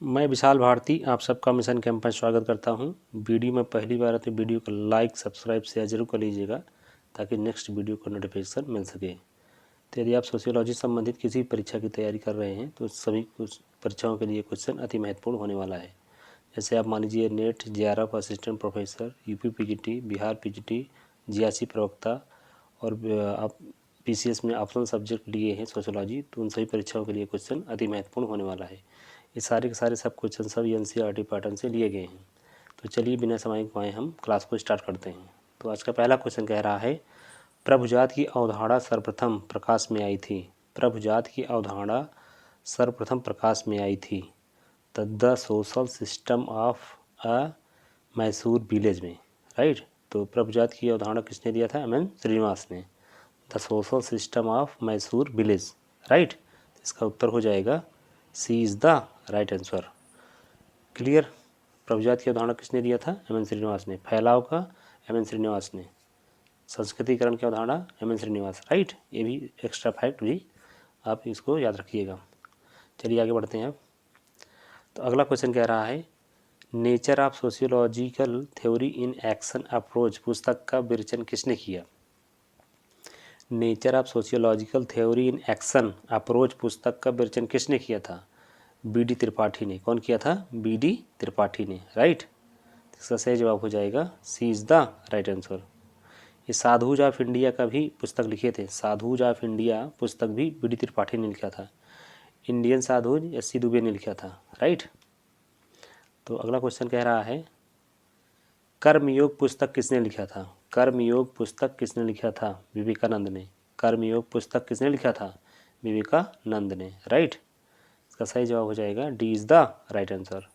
मैं विशाल भारती आप सबका मिशन कैंप में स्वागत करता हूं। वीडियो में पहली बार है तो वीडियो को लाइक सब्सक्राइब शेयर जरूर कर लीजिएगा ताकि नेक्स्ट वीडियो को नोटिफिकेशन मिल सके। तो यदि आप सोशियोलॉजी संबंधित किसी परीक्षा की तैयारी कर रहे हैं तो सभी कुछ परीक्षाओं के लिए क्वेश्चन अति महत्वपूर्ण होने वाला है। जैसे आप मान लीजिए net, JRF assistant professor, UP PGT, Bihar PGT, GRC प्रवक्ता और आप पीसीएस में ऑप्शनल सब्जेक्ट लिए हैं सोशियोलॉजी, तो उन सभी परीक्षाओं के लिए क्वेश्चन अति महत्वपूर्ण होने वाला है। ये सारे के सारे सब क्वेश्चन सब एनसीईआरटी पैटर्न से लिए गए हैं। तो चलिए बिना समय गवाए हम क्लास को स्टार्ट करते हैं। तो आज का पहला क्वेश्चन कह रहा है, प्रभुजात की अवधारणा सर्वप्रथम प्रकाश में आई थी। प्रभुजात की अवधारणा सर्वप्रथम प्रकाश में आई थी the social system of a Mysore village में, राइट। तो प्रभुजात की अवधारणा किसने दिया था? एम श्रीनिवास ने। The social system of Mysore village, right. इसका उत्तर हो जाएगा C is the right answer. Clear. प्रभुजात की अवधारणा किसने दिया था? एम श्रीनिवास ने। फैलाव का एम श्रीनिवास ने। संस्कृतिकरण की अवधारणा एम श्रीनिवास, राइट। ये भी एक्स्ट्रा फैक्ट भी आप इसको याद रखिएगा। चलिए आगे बढ़ते हैं। तो अगला क्वेश्चन कह रहा है, nature of sociological theory in action approach पुस्तक का विवेचन किसने किया? Nature of sociological theory in action approach पुस्तक का विवेचन किसने किया था? बी.डी. त्रिपाठी ने। कौन किया था? बी.डी. त्रिपाठी ने, राइट। इसका सही जवाब हो जाएगा C is the right answer. ये साधुज ऑफ इंडिया का भी पुस्तक लिखे थे। साधुज ऑफ इंडिया पुस्तक भी बी.डी. त्रिपाठी ने लिखा था। Indian sadhus SC. दुबे ने लिखा था, राइट। तो अगला क्वेश्चन कह रहा है, कर्मयोग पुस्तक किसने लिखा था? कर्मयोग पुस्तक किसने लिखा था? विवेकानंद ने। कर्मयोग पुस्तक किसने लिखा था? विवेकानंद ने, राइट। इसका सही जवाब हो जाएगा D is the right answer.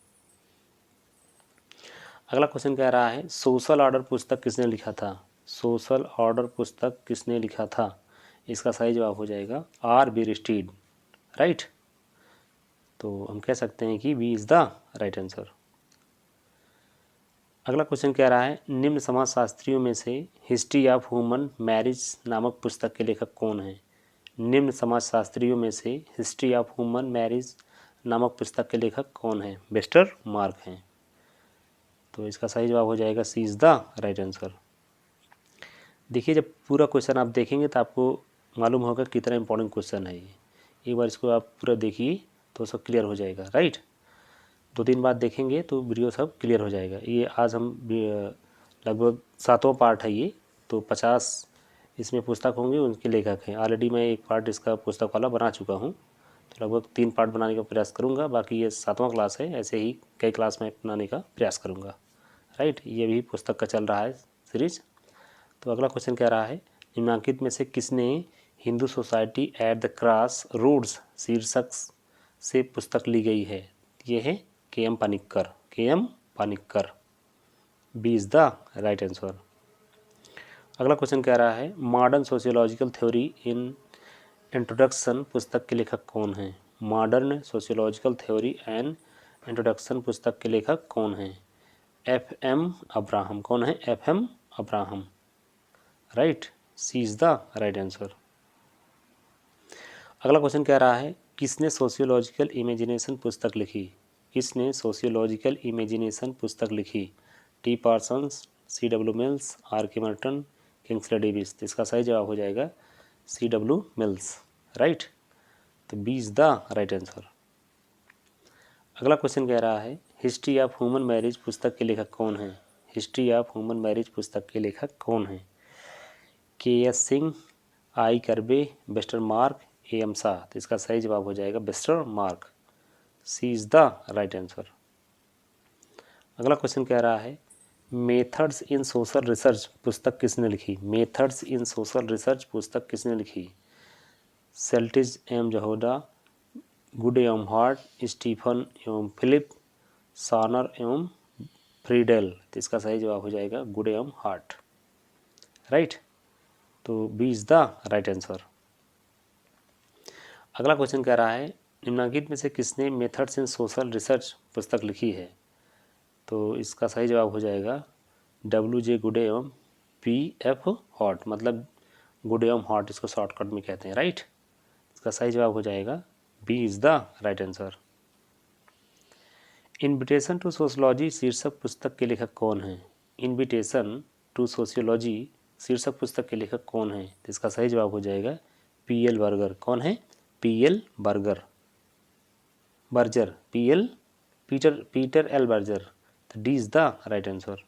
अगला क्वेश्चन कह रहा है, सोशल ऑर्डर पुस्तक किसने लिखा था? सोशल ऑर्डर पुस्तक किसने लिखा था? इसका सही जवाब हो जाएगा आर बेरिस्टीड, राइट। तो हम कह सकते हैं कि B is the right answer. अगला क्वेश्चन कह रहा है, निम्न समाजशास्त्रियों में से हिस्ट्री ऑफ ह्यूमन मैरिज नामक पुस्तक के लेखक कौन है? निम्न समाजशास्त्रियों में से हिस्ट्री ऑफ ह्यूमन मैरिज नामक पुस्तक के लेखक कौन है? वेस्टर मार्क हैं। तो इसका सही जवाब हो जाएगा C is the right answer. देखिए, जब पूरा क्वेश्चन आप देखेंगे तो आपको मालूम होगा कितना इंपॉर्टेंट क्वेश्चन है ये। एक बार इसको आप पूरा देखिए तो सब क्लियर हो जाएगा, राइट। 2-3 बार देखेंगे तो वीडियो सब क्लियर हो जाएगा। ये आज हम लगभग 7वां पार्ट है ये, तो 50 इसमें पुस्तक होंगे, उनके लेखक हैं। ऑलरेडी मैं एक पार्ट इसका पुस्तक वाला बना चुका हूँ, तो लगभग 3 पार्ट बनाने का प्रयास करूँगा। बाकी ये 7वां क्लास है, ऐसे ही कई क्लास में बनाने का प्रयास करूँगा, राइट। ये भी पुस्तक का चल रहा है सीरीज। तो अगला क्वेश्चन कह रहा है, निम्नलिखित में से किसने Hindu society at the crossroads शीर्षक से पुस्तक ली गई है? ये है K M. Panikkar. K M. Panikkar, B is the right answer. अगला क्वेश्चन कह रहा है, modern sociological theory in introduction पुस्तक के लेखक कौन हैं? Modern sociological theory and introduction पुस्तक के लेखक कौन हैं? एफ.एम. अब्राहम। कौन है? F M. Abraham, right. C is the right answer. अगला क्वेश्चन कह रहा है, किसने सोशियोलॉजिकल इमेजिनेशन पुस्तक लिखी? किसने सोशियोलॉजिकल इमेजिनेशन पुस्तक लिखी? T Parsons, C.W. Mills, R.K. Merton, Kingsley Davis. तो इसका सही जवाब हो जाएगा C.W. Mills, right. तो B is the right answer. अगला क्वेश्चन कह रहा है, हिस्ट्री ऑफ ह्यूमन मैरिज पुस्तक के लेखक कौन हैं? हिस्ट्री ऑफ ह्यूमन मैरिज पुस्तक के लेखक कौन हैं? के.एस. सिंह, आई. करबे, वेस्टर मार्क, A.M. शाह। तो इसका सही जवाब हो जाएगा Westermarck. C is the right answer. अगला क्वेश्चन कह रहा है, मेथड्स इन सोशल रिसर्च पुस्तक किसने लिखी? मेथड्स इन सोशल रिसर्च पुस्तक किसने लिखी? सेल्टिज एम जहोडा, गुड एवं हार्ट, स्टीफन एवं फिलिप, सानर एवं फ्रीडेल। तो इसका सही जवाब हो जाएगा गुड एवं हार्ट, राइट। तो B is the right answer. अगला क्वेश्चन कह रहा है, निम्नलिखित में से किसने मेथड्स इन सोशल रिसर्च पुस्तक लिखी है? तो इसका सही जवाब हो जाएगा W.J. गुडे एवं P.F. हॉट, मतलब गुडे एवं हॉट इसको शॉर्टकट में कहते हैं, राइट। इसका सही जवाब हो जाएगा B is the right answer. Invitation to sociology शीर्षक पुस्तक के लेखक कौन हैं? इन्विटेशन टू सोशियोलॉजी शीर्षक पुस्तक के लेखक कौन हैं? तो इसका सही जवाब हो जाएगा पीएल बर्गर। कौन है? P L Berger, Berger, Peter L Berger. तो D is the right answer.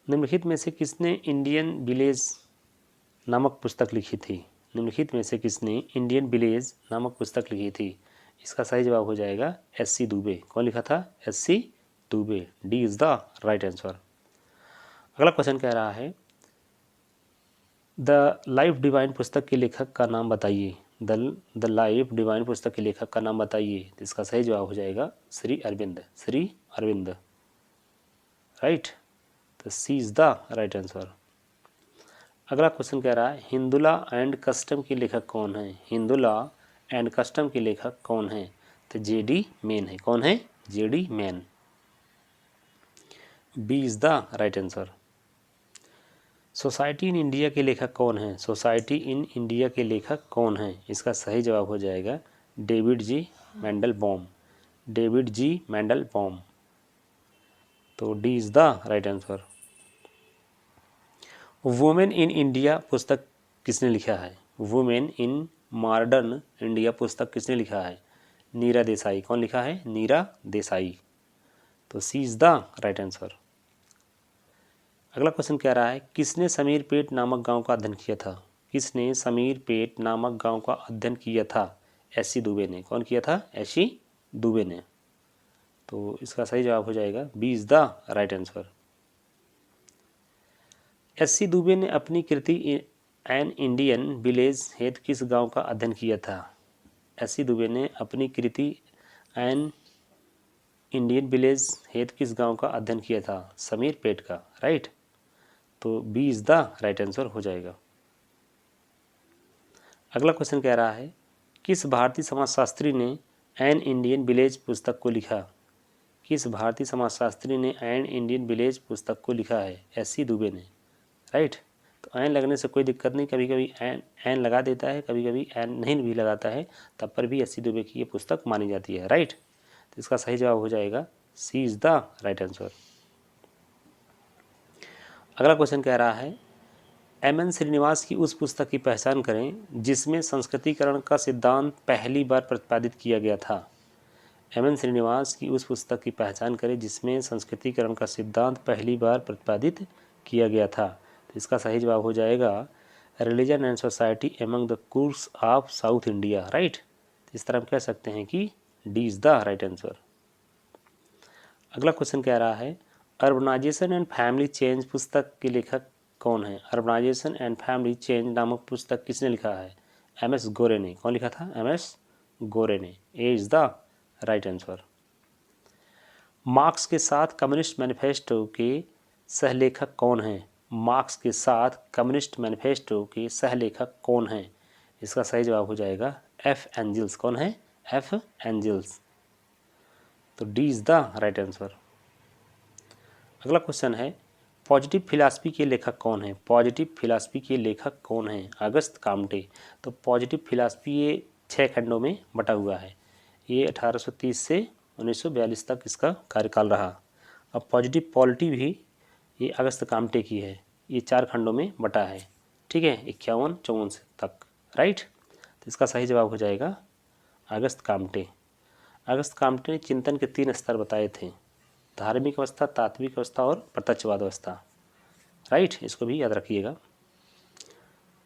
निम्नलिखित में से किसने इंडियन विलेज नामक पुस्तक लिखी थी? निम्नलिखित में से किसने इंडियन विलेज नामक पुस्तक लिखी थी? इसका सही जवाब हो जाएगा एस.सी. दुबे। कौन लिखा था? SC. Dubey. D is the right answer. अगला क्वेश्चन कह रहा है द लाइफ डिवाइन पुस्तक के लेखक का नाम बताइए। द लाइफ डिवाइन पुस्तक के लेखक का नाम बताइए। इसका सही जवाब हो जाएगा श्री अरविंद। श्री अरविंद, राइट। तो सी इज द राइट आंसर। अगला क्वेश्चन कह रहा है हिंदुला एंड कस्टम के लेखक कौन है? हिंदुला एंड कस्टम के लेखक कौन है? तो जे.डी. मेन है। कौन है? J D. Mayne. B is the right answer. Society in India के लेखक कौन है? सोसाइटी इन इंडिया के लेखक कौन है? इसका सही जवाब हो जाएगा डेविड जी मेंडलबॉम। डेविड जी मेंडलबॉम। तो D is the right answer. Women in India पुस्तक किसने लिखा है? वुमेन इन मॉडर्न इंडिया पुस्तक किसने लिखा है? नीरा देसाई। कौन लिखा है? नीरा देसाई। तो सी इज द राइट आंसर। अगला क्वेश्चन कह रहा है किसने समीरपेट नामक गांव का अध्ययन किया था? किसने समीरपेट नामक गांव का अध्ययन किया था? एस.सी. दुबे ने। कौन किया था? एस.सी. दुबे ने। तो इसका सही जवाब हो जाएगा B is the right answer. S C. Dube ने अपनी कृति एन इंडियन विलेज हेतु किस गांव का अध्ययन किया था? एस.सी. दुबे ने अपनी कृति एन इंडियन विलेज हेतु किस गांव का अध्ययन किया था? समीरपेट का, राइट। तो B is the right answer हो जाएगा। अगला क्वेश्चन कह रहा है किस भारतीय समाजशास्त्री ने एन इंडियन विलेज पुस्तक को लिखा? किस भारतीय समाजशास्त्री ने एन इंडियन विलेज पुस्तक को लिखा है? एस.सी. दुबे ने, राइट। तो एन लगने से कोई दिक्कत नहीं, कभी कभी एन लगा देता है, कभी कभी एन नहीं भी लगाता है, तब पर भी एस.सी. दुबे की ये पुस्तक मानी जाती है, राइट। तो इसका सही जवाब हो जाएगा सी इज द राइट आंसर। अगला क्वेश्चन कह रहा है एम.एन. श्रीनिवास की उस पुस्तक की पहचान करें जिसमें संस्कृतिकरण का सिद्धांत पहली बार प्रतिपादित किया गया था। एम.एन. श्रीनिवास की उस पुस्तक की पहचान करें जिसमें संस्कृतिकरण का सिद्धांत पहली बार प्रतिपादित किया गया था। तो इसका सही जवाब हो जाएगा religion and society among the Coorgs of South India, right. इस तरह हम कह सकते हैं कि D is the right answer. अगला क्वेश्चन कह रहा है अर्बनाइजेशन एंड फैमिली चेंज पुस्तक के लेखक कौन है? अर्बनाइजेशन एंड फैमिली चेंज नामक पुस्तक किसने लिखा है? एम.एस. गोरे ने। कौन लिखा था? एम.एस. गोरे ने। A is the right answer. Marx के साथ कम्युनिस्ट मैनिफेस्टो के सहलेखक कौन हैं? मार्क्स के साथ कम्युनिस्ट मैनिफेस्टो के सहलेखक कौन हैं? इसका सही जवाब हो जाएगा एफ. एंजल्स। कौन है? एफ. एंजल्स। तो D is the right answer. अगला क्वेश्चन है पॉजिटिव फिलासफी के लेखक कौन है? पॉजिटिव फिलासफी के लेखक कौन है? August Comte. तो पॉजिटिव फिलासफी ये 6 खंडों में बटा हुआ है। ये 1830 से 1942 तक इसका कार्यकाल रहा। अब पॉजिटिव पॉलिटी भी ये अगस्त काम्टे की है। ये 4 खंडों में बटा है, ठीक है, 51-54 तक, राइट। तो इसका सही जवाब हो जाएगा अगस्त काम्टे। अगस्त काम्टे ने चिंतन के 3 स्तर बताए थे, धार्मिक अवस्था, तात्विक अवस्था और प्रत्यक्षवाद अवस्था, राइट। इसको भी याद रखिएगा।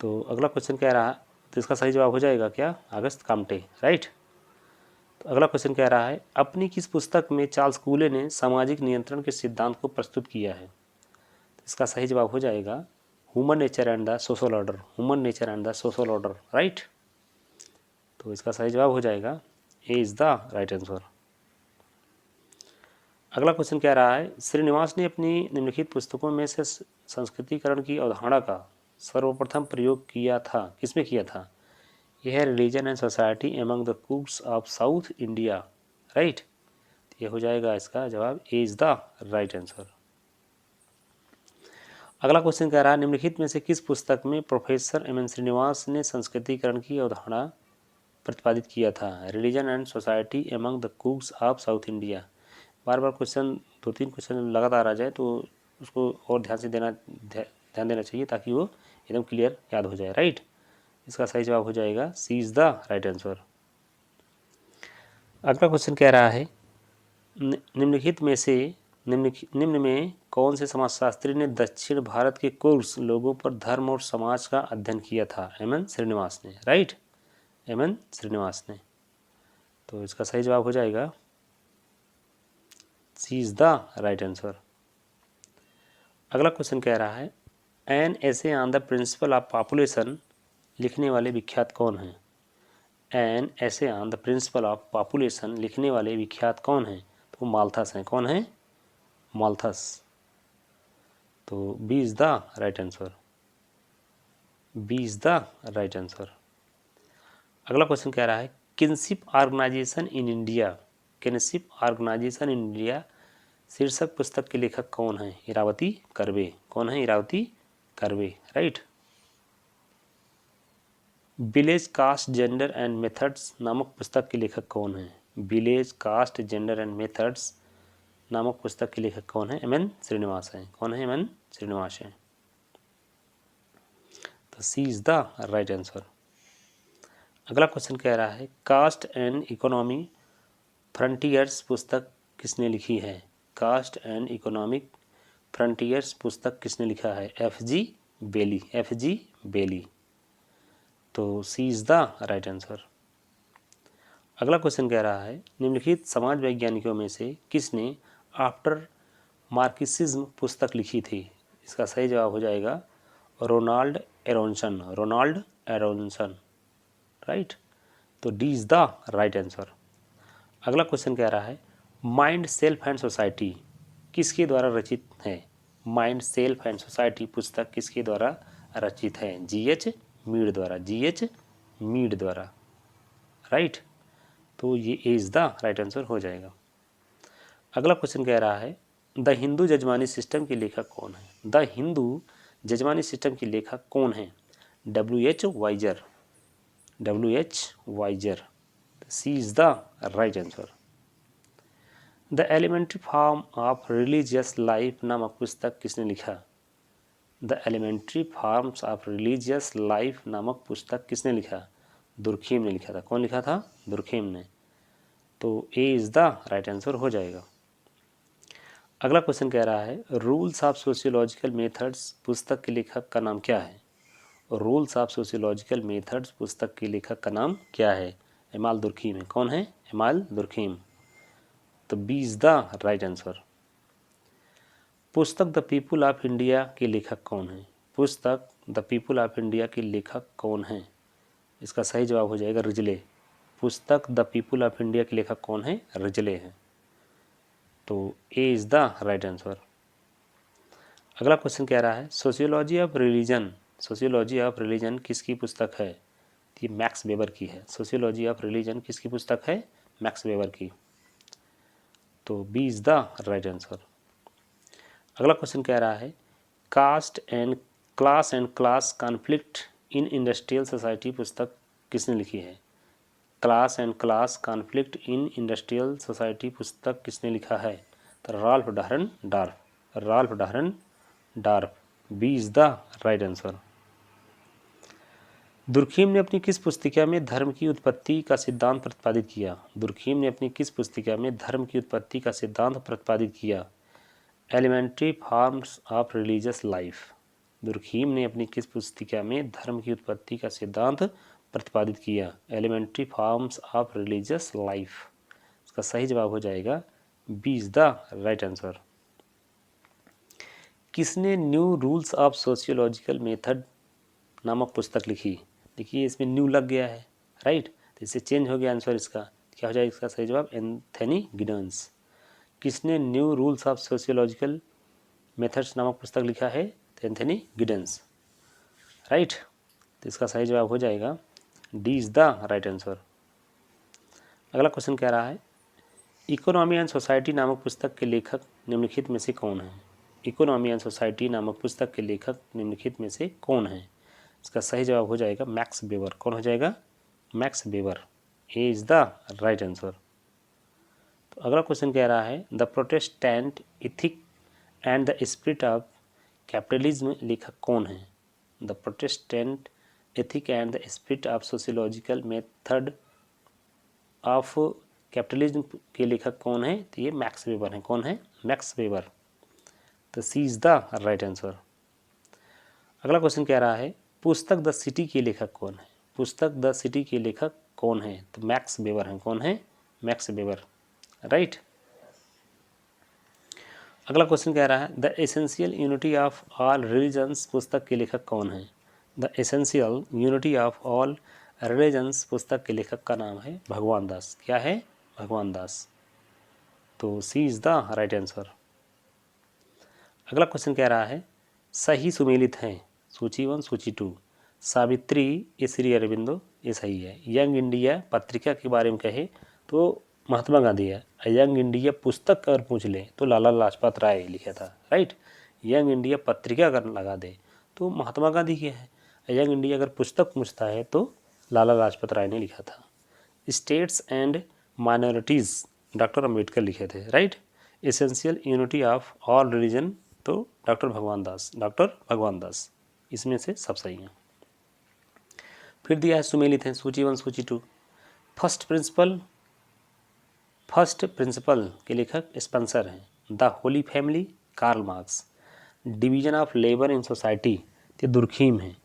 तो अगला क्वेश्चन कह रहा है, तो इसका सही जवाब हो जाएगा क्या? August Comte, right. तो अगला क्वेश्चन कह रहा है अपनी किस पुस्तक में चार्ल्स कूले ने सामाजिक नियंत्रण के सिद्धांत को प्रस्तुत किया है? तो इसका सही जवाब हो जाएगा human nature and the social order. Human nature and the social order, right. तो इसका सही जवाब हो जाएगा ए इज द राइट आंसर। अगला क्वेश्चन कह रहा है श्रीनिवास ने अपनी निम्नलिखित पुस्तकों में से संस्कृतिकरण की अवधारणा का सर्वप्रथम प्रयोग किया था, किसमें किया था? यह है religion and society among the कुक्स of South India, right. ये हो जाएगा इसका जवाब ए इज द राइट आंसर। अगला क्वेश्चन कह रहा है निम्नलिखित में से किस पुस्तक में प्रोफेसर एम.एन. श्रीनिवास ने संस्कृतिकरण की अवधारणा प्रतिपादित किया था? Religion and society among the कुक्स of South India. Bar bar question, 2-3 question लगातार आ जाए तो उसको और ध्यान देना चाहिए ताकि वो एकदम क्लियर याद हो जाए, राइट। इसका सही जवाब हो जाएगा C is the right answer. अगला क्वेश्चन कह रहा है निम्नलिखित में से निम्न में कौन से समाजशास्त्री ने दक्षिण भारत के कुर्स लोगों पर धर्म और समाज का अध्ययन किया था? एम.एन. श्रीनिवास ने, राइट, एम.एन. श्रीनिवास ने। तो इसका सही जवाब हो जाएगा C is the right answer. अगला क्वेश्चन कह रहा है एन ऐसे on the principle of population लिखने वाले विख्यात कौन हैं? एन ऐसे on the principle of population लिखने वाले विख्यात कौन हैं? तो माल्थस हैं। कौन है? माल्थस। तो B is the right answer, B is the right answer. अगला क्वेश्चन कह रहा है kinship organisation in India, kinship organisation in India शीर्षक पुस्तक के लेखक कौन है? इरावती कर्वे। कौन है? Irawati Karve, right. Village caste gender and methods नामक पुस्तक के लेखक कौन है? Village caste gender and methods नामक पुस्तक के लेखक कौन है? एम.एन. श्रीनिवास हैं। कौन है? एम.एन. श्रीनिवास हैं। तो सी इज़ द राइट आंसर। अगला क्वेश्चन कह रहा है कास्ट एंड इकोनॉमी फ्रंटियर्स पुस्तक किसने लिखी है? कास्ट एंड इकोनॉमिक फ्रंटियर्स पुस्तक किसने लिखा है? एफ.जी. बेली, एफ.जी. बेली। तो सी इज़ द राइट आंसर। अगला क्वेश्चन कह रहा है निम्नलिखित समाज वैज्ञानिकों में से किसने आफ्टर मार्क्सिज्म पुस्तक लिखी थी? इसका सही जवाब हो जाएगा रोनाल्ड एरोन्सन, रोनाल्ड एरोन्सन, राइट। तो D is the right answer. अगला क्वेश्चन कह रहा है माइंड सेल्फ एंड सोसाइटी किसके द्वारा रचित है? माइंड सेल्फ एंड सोसाइटी पुस्तक किसके द्वारा रचित है? जी.एच. मीड द्वारा, जी.एच. मीड द्वारा, राइट। तो ये इज़ द राइट आंसर हो जाएगा। अगला क्वेश्चन कह रहा है द हिंदू जजमानी सिस्टम के लेखक कौन है? द हिंदू जजमानी सिस्टम के लेखक कौन है? W H. Wiser, W H. Wiser. C is the right answer. The elementary form of religious life नामक पुस्तक किसने लिखा? The elementary forms of religious life नामक पुस्तक किसने लिखा? दुर्खेम ने लिखा था। कौन लिखा था? दुर्खेम ने। तो A is the right answer हो जाएगा। अगला क्वेश्चन कह रहा है रूल्स ऑफ सोशियोलॉजिकल मेथड्स पुस्तक के लेखक का नाम क्या है? रूल्स ऑफ सोशियोलॉजिकल मेथड्स पुस्तक के लेखक का नाम क्या है? एमाल दुर्खेम है। कौन है? Emile Durkheim. तो B is the right answer. पुस्तक द पीपुल ऑफ इंडिया के लेखक कौन है? पुस्तक द पीपुल ऑफ इंडिया के लेखक कौन है? इसका सही जवाब हो जाएगा रिजले। पुस्तक द पीपुल ऑफ इंडिया के लेखक कौन है? रिजले हैं। तो A is the right answer. अगला क्वेश्चन कह रहा है sociology of religion, sociology of religion किसकी पुस्तक है? ये मैक्स वेबर की है। सोशियोलॉजी ऑफ रिलीजन किसकी पुस्तक है? मैक्स वेबर की। तो B is the right answer. अगला क्वेश्चन कह रहा है caste and class conflict in industrial society पुस्तक किसने लिखी है? Class and class conflict in industrial society पुस्तक किसने लिखा है? तो Ralf Dahrendorf, Ralf Dahrendorf. B is the right answer. Durkheim ने अपनी किस पुस्तिका में धर्म की उत्पत्ति का सिद्धांत प्रतिपादित किया? दुर्खेम ने अपनी किस पुस्तिका में धर्म की उत्पत्ति का सिद्धांत प्रतिपादित किया? Elementary forms of religious life. Durkheim ने अपनी किस पुस्तिका में धर्म की उत्पत्ति का सिद्धांत प्रतिपादित किया? Elementary forms of religious life. इसका सही जवाब हो जाएगा B is the right answer. किसने new rules of sociological method नामक पुस्तक लिखी? देखिए इसमें न्यू लग गया है, राइट। तो इससे चेंज हो गया आंसर। इसका क्या हो जाएगा? इसका सही जवाब एंथनी गिडन्स। किसने new rules of sociological methods नामक पुस्तक लिखा है? तो एंथनी गिडन्स, राइट। तो इसका सही जवाब हो जाएगा D is the right answer. अगला क्वेश्चन कह रहा है इकोनॉमी एंड सोसाइटी नामक पुस्तक के लेखक निम्नलिखित में से कौन है? इकोनॉमी एंड सोसाइटी नामक पुस्तक के लेखक निम्नलिखित में से कौन है? इसका सही जवाब हो जाएगा मैक्स वेबर। कौन हो जाएगा? Max weber. A is the right answer. तो अगला क्वेश्चन कह रहा है the Protestant ethic and the spirit of capitalism लेखक कौन है? The Protestant ethic and the spirit of sociological method of capitalism के लेखक कौन है? तो ये मैक्स वेबर हैं। कौन है? Max weber. तो सी इज़ द राइट आंसर। अगला क्वेश्चन कह रहा है पुस्तक द सिटी के लेखक कौन है? पुस्तक द सिटी के लेखक कौन है? तो मैक्स वेबर हैं। कौन है? Max Weber, right. अगला क्वेश्चन कह रहा है the essential unity of all religions पुस्तक के लेखक कौन है? The essential unity of all religions पुस्तक के लेखक का नाम है भगवान दास। क्या है? भगवान दास। तो सी इज़ द राइट आंसर। अगला क्वेश्चन कह रहा है सही सुमेलित हैं सूची 1 सूची 2 सावित्री ये श्री अरविंदो, ये सही है। यंग इंडिया पत्रिका के बारे में कहे तो महात्मा गांधी है। यंग इंडिया पुस्तक अगर पूछ ले तो लाला लाजपत राय लिखा था, राइट। यंग इंडिया पत्रिका अगर लगा दे तो महात्मा गांधी की है। यंग इंडिया अगर पुस्तक पूछता है तो लाला लाजपत राय ने लिखा था। States and minorities doctor Ambedkar लिखे थे, right. Essential unity of all religion तो डॉक्टर भगवान दास, डॉक्टर भगवान दास। इसमें से सब सही हैं। फिर दिया है सुमेलित हैं सूची 1 सूची 2 फर्स्ट प्रिंसिपल के लेखक स्पेंसर हैं। The holy family Karl Marx. Division of labour in society ते दुर्खीम हैं।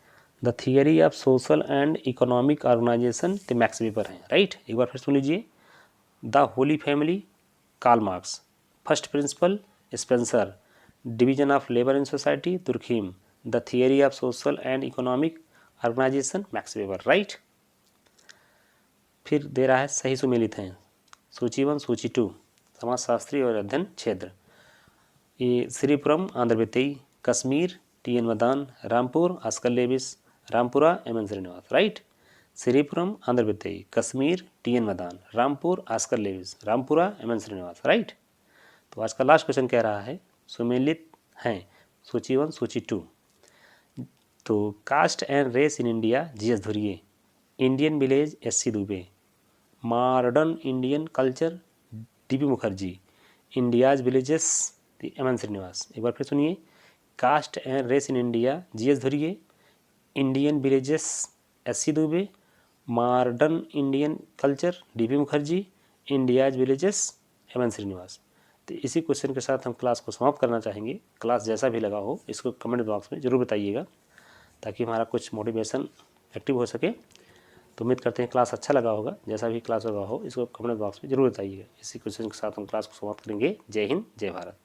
The theory of social and economic organisation ते मैक्स वेबर हैं, राइट। एक बार फिर सुन लीजिए। The holy family Karl Marx, first principle Spencer, division of labour in society Durkheim, the theory of social and economic organisation Max Weber, right. फिर दे रहा है सही सुमेलित हैं सूची 1 सूची 2 समाजशास्त्री और अध्ययन क्षेत्र। ये Sripuram Andhra Pradesh, Kashmir T N. Madan, Rampur Oscar Lewis, Rampura M N. Srinivas, right. Sripuram Andhra Pradesh, Kashmir T N. Madan, Rampur Oscar Lewis, Rampura M N. Srinivas, right. तो आज का लास्ट क्वेश्चन कह रहा है सुमेलित हैं सूची 1 सूची 2 तो caste and race in India G S. Ghurye, Indian village S C. Dube, modern Indian culture D P. Mukherjee, India's villages M N. Srinivas. एक बार फिर सुनिए। Caste and race in India G S. Ghurye, Indian villages S C. Dube, modern Indian culture D P. Mukherjee, India's villages M N. Srinivas. तो इसी question के साथ हम class को समाप्त करना चाहेंगे। क्लास जैसा भी लगा हो इसको कमेंट बॉक्स में ज़रूर बताइएगा ताकि हमारा कुछ मोटिवेशन एक्टिव हो सके। तो उम्मीद करते हैं क्लास अच्छा लगा होगा। जैसा भी क्लास लगा हो इसको कमेंट बॉक्स में ज़रूर बताइएगा। इसी क्वेश्चन के साथ हम क्लास को समाप्त करेंगे। जय हिंद, जय भारत।